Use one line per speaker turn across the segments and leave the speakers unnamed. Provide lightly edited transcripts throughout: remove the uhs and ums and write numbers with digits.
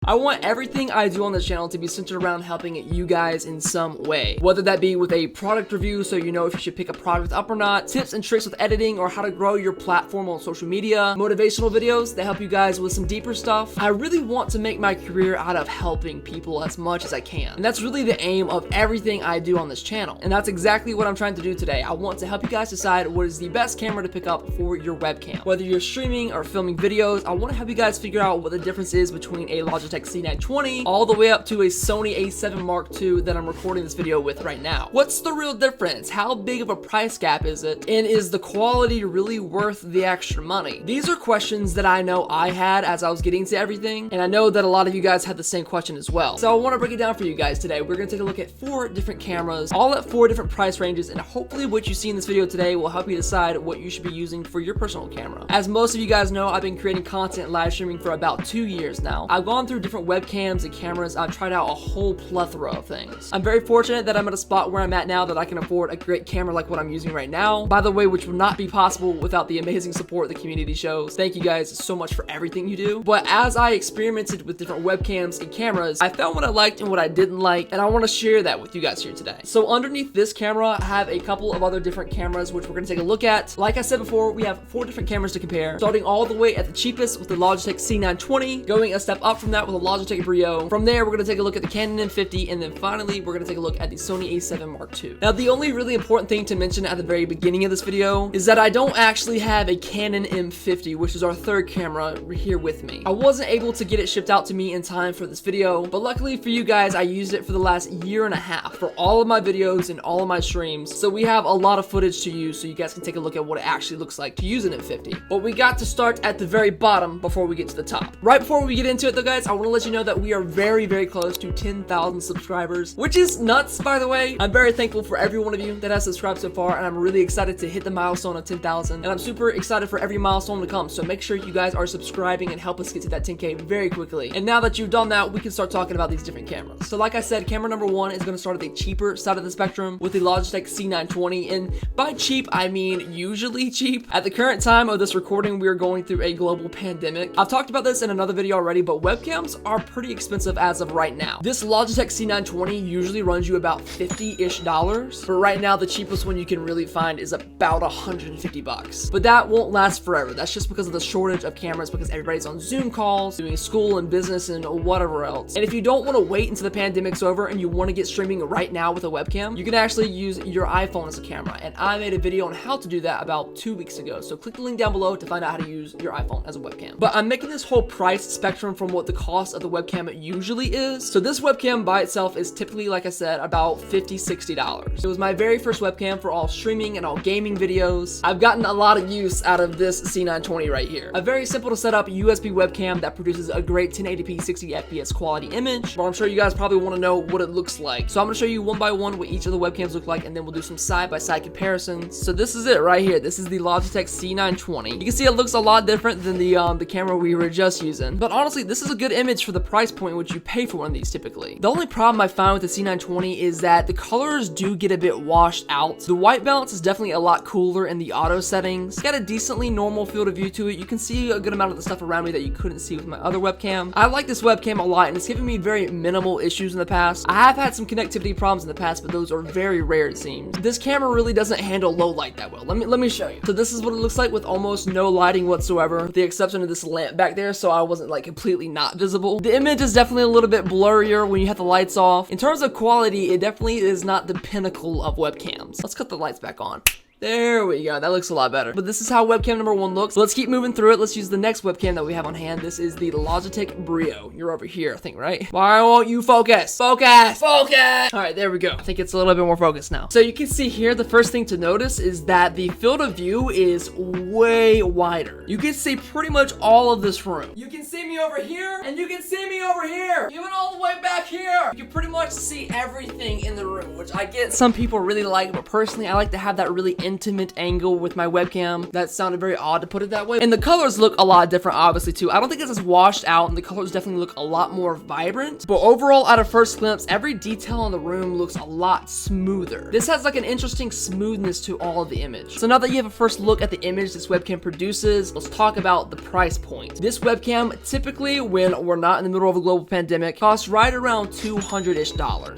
I want everything I do on this channel to be centered around helping you guys in some way, whether that be with a product review so you know if you should pick a product up or not, tips and tricks with editing or how to grow your platform on social media, motivational videos that help you guys with some deeper stuff. I really want to make my career out of helping people as much as I can, and that's really the aim of everything I do on this channel, and that's exactly what I'm trying to do today. I want to help you guys decide what is the best camera to pick up for your webcam. Whether you're streaming or filming videos, I want to help you guys figure out what the difference is between a Logitech C920 all the way up to a Sony A7 Mark II that I'm recording this video with right now. What's the real difference? How big of a price gap is it? And is the quality really worth the extra money? These are questions that I know I had as I was getting to everything, and I know that a lot of you guys had the same question as well. So I want to break it down for you guys today. We're going to take a look at 4 different cameras, all at 4 different price ranges, and hopefully what you see in this video today will help you decide what you should be using for your personal camera. As most of you guys know, I've been creating content and live streaming for about 2 years now. I've gone through different webcams and cameras. I've tried out a whole plethora of things. I'm very fortunate that I'm at a spot where I'm at now that I can afford a great camera like what I'm using right now, by the way, which would not be possible without the amazing support the community shows. Thank you guys so much for everything you do. But as I experimented with different webcams and cameras, I found what I liked and what I didn't like, and I want to share that with you guys here today. So underneath this camera, I have a couple of other different cameras which we're going to take a look at. Like I said before, we have 4 different cameras to compare, starting all the way at the cheapest with the Logitech C920, going a step up from that with a Logitech Brio. From there, we're going to take a look at the Canon M50, and then finally, we're going to take a look at the Sony A7 Mark II. Now, the only really important thing to mention at the very beginning of this video is that I don't actually have a Canon M50, which is our 3rd camera here with me. I wasn't able to get it shipped out to me in time for this video, but luckily for you guys, I used it for the last 1.5 years for all of my videos and all of my streams, so we have a lot of footage to use so you guys can take a look at what it actually looks like to use an M50. But we got to start at the very bottom before we get to the top. Right before we get into it though, guys, I want to let you know that we are very, very close to 10,000 subscribers, which is nuts, by the way. I'm very thankful for every one of you that has subscribed so far, and I'm really excited to hit the milestone of 10,000, and I'm super excited for every milestone to come, so make sure you guys are subscribing and help us get to that 10K very quickly. And now that you've done that, we can start talking about these different cameras. So like I said, camera number 1 is going to start at the cheaper side of the spectrum with the Logitech C920, and by cheap, I mean usually cheap. At the current time of this recording, we are going through a global pandemic. I've talked about this in another video already, but webcams are pretty expensive as of right now. This Logitech C920 usually runs you about $50-ish, but right now the cheapest one you can really find is about $150. But that won't last forever. That's just because of the shortage of cameras, because everybody's on Zoom calls, doing school and business and whatever else. And if you don't want to wait until the pandemic's over and you want to get streaming right now with a webcam, you can actually use your iPhone as a camera. And I made a video on how to do that about 2 weeks ago. So click the link down below to find out how to use your iPhone as a webcam. But I'm making this whole price spectrum from what the cost of the webcam usually is. So this webcam by itself is typically, like I said, about $50-$60. It was my very first webcam for all streaming and all gaming videos. I've gotten a lot of use out of this C920 right here. A very simple to set up USB webcam that produces a great 1080p 60 FPS quality image, but I'm sure you guys probably want to know what it looks like. So I'm going to show you one by one what each of the webcams look like, and then we'll do some side-by-side comparisons. So this is it right here. This is the Logitech C920. You can see it looks a lot different than the camera we were just using, but honestly, this is a good image for the price point which you pay for one of these typically. The only problem I found with the C920 is that the colors do get a bit washed out. The white balance is definitely a lot cooler in the auto settings. It's got a decently normal field of view to it. You can see a good amount of the stuff around me that you couldn't see with my other webcam. I like this webcam a lot, and it's given me very minimal issues in the past. I have had some connectivity problems in the past, but those are very rare it seems. This camera really doesn't handle low light that well. Let me show you. So this is what it looks like with almost no lighting whatsoever, with the exception of this lamp back there, so I wasn't like completely not visible. The image is definitely a little bit blurrier when you have the lights off. In terms of quality, it definitely is not the pinnacle of webcams. Let's cut the lights back on. There we go. That looks a lot better. But this is how webcam number 1 looks. So let's keep moving through it. Let's use the next webcam that we have on hand. This is the Logitech Brio. You're over here, I think, right? Why won't you focus? Focus! Focus! All right, there we go. I think it's a little bit more focused now. So you can see here, the first thing to notice is that the field of view is way wider. You can see pretty much all of this room. You can see me over here, and you can see me over here. Even all the way back here. You can pretty much see everything in the room, which I get some people really like, but personally, I like to have that really intimate angle with my webcam. That sounded very odd to put it that way. And the colors look a lot different, obviously, too. I don't think this is washed out, and the colors definitely look a lot more vibrant. But overall, at a first glimpse, every detail in the room looks a lot smoother. This has like an interesting smoothness to all of the image. So now that you have a first look at the image this webcam produces, let's talk about the price point. This webcam, typically when we're not in the middle of the global pandemic cost right around $200-ish.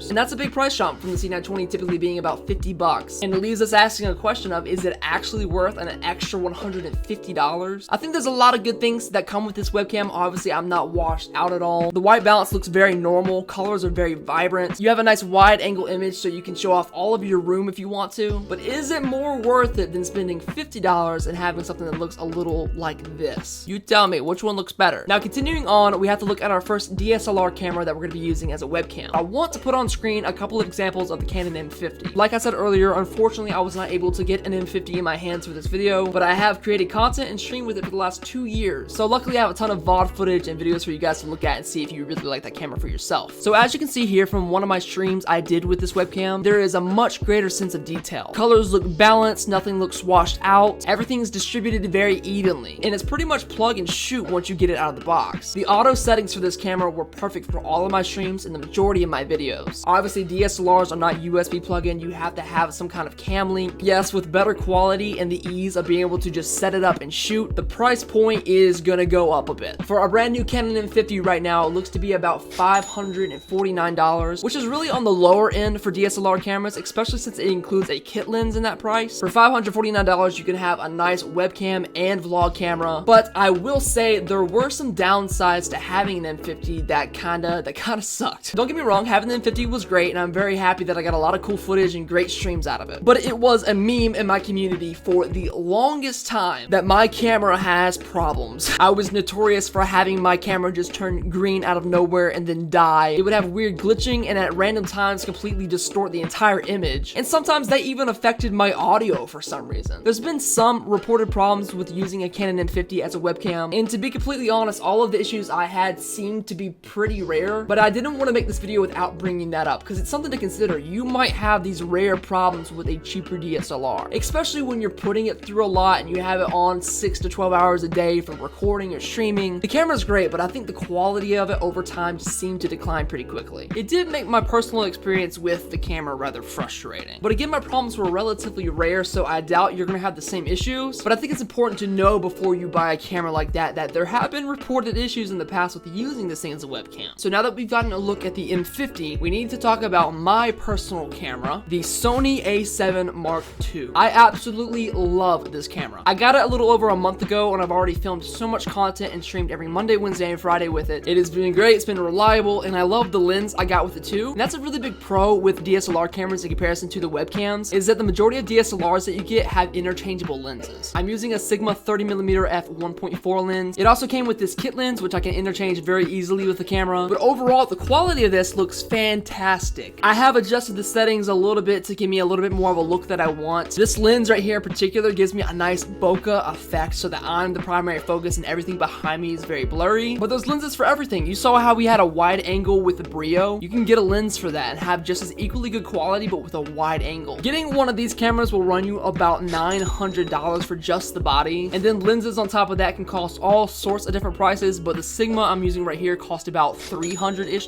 And that's a big price jump from the C920 typically being about 50 bucks. And it leaves us asking a question of, is it actually worth an extra $150? I think there's a lot of good things that come with this webcam. Obviously, I'm not washed out at all. The white balance looks very normal. Colors are very vibrant. You have a nice wide angle image so you can show off all of your room if you want to. But is it more worth it than spending $50 and having something that looks a little like this? You tell me, which one looks better? Now, continuing on, we have to look at our first DSLR camera that we're going to be using as a webcam. I want to put on screen a couple of examples of the Canon M50. Like I said earlier, unfortunately, I was not able to get an M50 in my hands for this video, but I have created content and streamed with it for the last 2 years. So luckily, I have a ton of VOD footage and videos for you guys to look at and see if you really like that camera for yourself. So as you can see here from one of my streams I did with this webcam, there is a much greater sense of detail. Colors look balanced, nothing looks washed out, everything is distributed very evenly, and it's pretty much plug and shoot once you get it out of the box. The auto settings for this camera were perfect for all of my streams and the majority of my videos. Obviously, DSLRs are not USB plug-in, you have to have some kind of cam link. Yes, with better quality and the ease of being able to just set it up and shoot, the price point is gonna go up a bit. For a brand new Canon M50 right now, it looks to be about $549, which is really on the lower end for DSLR cameras, especially since it includes a kit lens in that price. For $549, you can have a nice webcam and vlog camera, but I will say there were some downsides to having an M50 that kinda sucked. Don't get me wrong, having the M50 was great, and I'm very happy that I got a lot of cool footage and great streams out of it. But it was a meme in my community for the longest time that my camera has problems. I was notorious for having my camera just turn green out of nowhere and then die. It would have weird glitching and at random times completely distort the entire image. And sometimes that even affected my audio for some reason. There's been some reported problems with using a Canon M50 as a webcam, and to be completely honest, all of the issues I had seemed to be pretty rare, but I didn't want to make this video without bringing that up because it's something to consider. You might have these rare problems with a cheaper DSLR, especially when you're putting it through a lot and you have it on 6 to 12 hours a day for recording or streaming. The camera's great, but I think the quality of it over time just seemed to decline pretty quickly. It did make my personal experience with the camera rather frustrating. But again, my problems were relatively rare, so I doubt you're gonna have the same issues. But I think it's important to know before you buy a camera like that there have been reported issues in the past with using this thing as a webcam. So now that we've gotten a look at the M50, we need to talk about my personal camera, the Sony a7 Mark II. I absolutely love this camera. I got it a little over a month ago, and I've already filmed so much content and streamed every Monday, Wednesday, and Friday with it. It has been great, it's been reliable, and I love the lens I got with it too. And that's a really big pro with DSLR cameras in comparison to the webcams, is that the majority of DSLRs that you get have interchangeable lenses. I'm using a Sigma 30mm f1.4 lens. It also came with this kit lens, which I can interchange very easily with the camera. But overall, the quality of this looks fantastic. I have adjusted the settings a little bit to give me a little bit more of a look that I want. This lens right here in particular gives me a nice bokeh effect so that I'm the primary focus and everything behind me is very blurry. But there's lenses for everything. You saw how we had a wide angle with the Brio. You can get a lens for that and have just as equally good quality but with a wide angle. Getting one of these cameras will run you about $900 for just the body, and then lenses on top of that can cost all sorts of different prices, but the Sigma I'm using right here cost about $300-ish.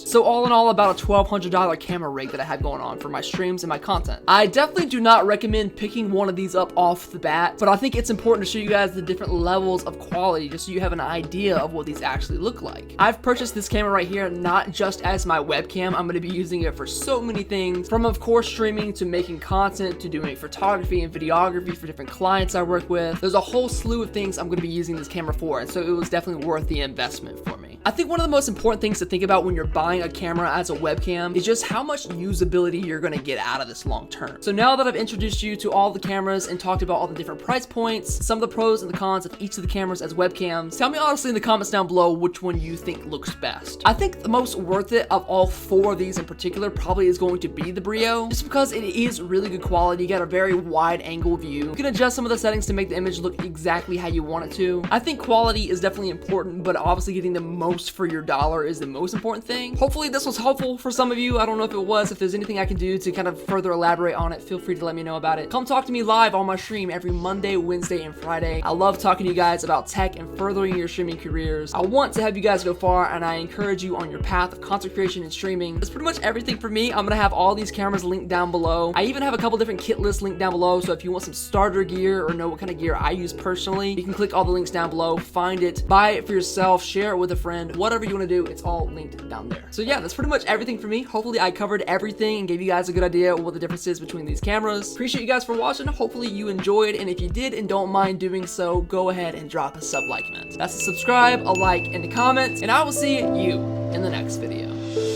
So all in all, about a $1,200 camera rig that I have going on for my streams and my content. I definitely do not recommend picking one of these up off the bat, but I think it's important to show you guys the different levels of quality just so you have an idea of what these actually look like. I've purchased this camera right here not just as my webcam. I'm going to be using it for so many things, from of course streaming to making content to doing photography and videography for different clients I work with. There's a whole slew of things I'm going to be using this camera for, and so it was definitely worth the investment for me. I think one of the most important things to think about when you're buying a camera as a webcam is just how much usability you're going to get out of this long term. So now that I've introduced you to all the cameras and talked about all the different price points, some of the pros and the cons of each of the cameras as webcams, tell me honestly in the comments down below which one you think looks best. I think the most worth it of all four of these in particular probably is going to be the Brio, just because it is really good quality. You got a very wide angle view. You can adjust some of the settings to make the image look exactly how you want it to. I think quality is definitely important, but obviously getting the most for your dollar is the most important thing. Hopefully this was helpful for some of you. I don't know if it was. If there's anything I can do to kind of further elaborate on it, feel free to let me know about it. Come talk to me live on my stream every Monday, Wednesday, and Friday. I love talking to you guys about tech and furthering your streaming careers. I want to have you guys go far, and I encourage you on your path of content creation and streaming. That's pretty much everything for me. I'm gonna have all these cameras linked down below. I even have a couple different kit lists linked down below, so if you want some starter gear or know what kind of gear I use personally, you can click all the links down below, find it, buy it for yourself, share it with a friend. and whatever you want to do, it's all linked down there. So yeah, that's pretty much everything for me. Hopefully I covered everything and gave you guys a good idea of what the difference is between these cameras. Appreciate you guys for watching. Hopefully you enjoyed, and if you did and don't mind doing so, go ahead and drop a sub-like. That's a subscribe, a like, and a comment, and I will see you in the next video.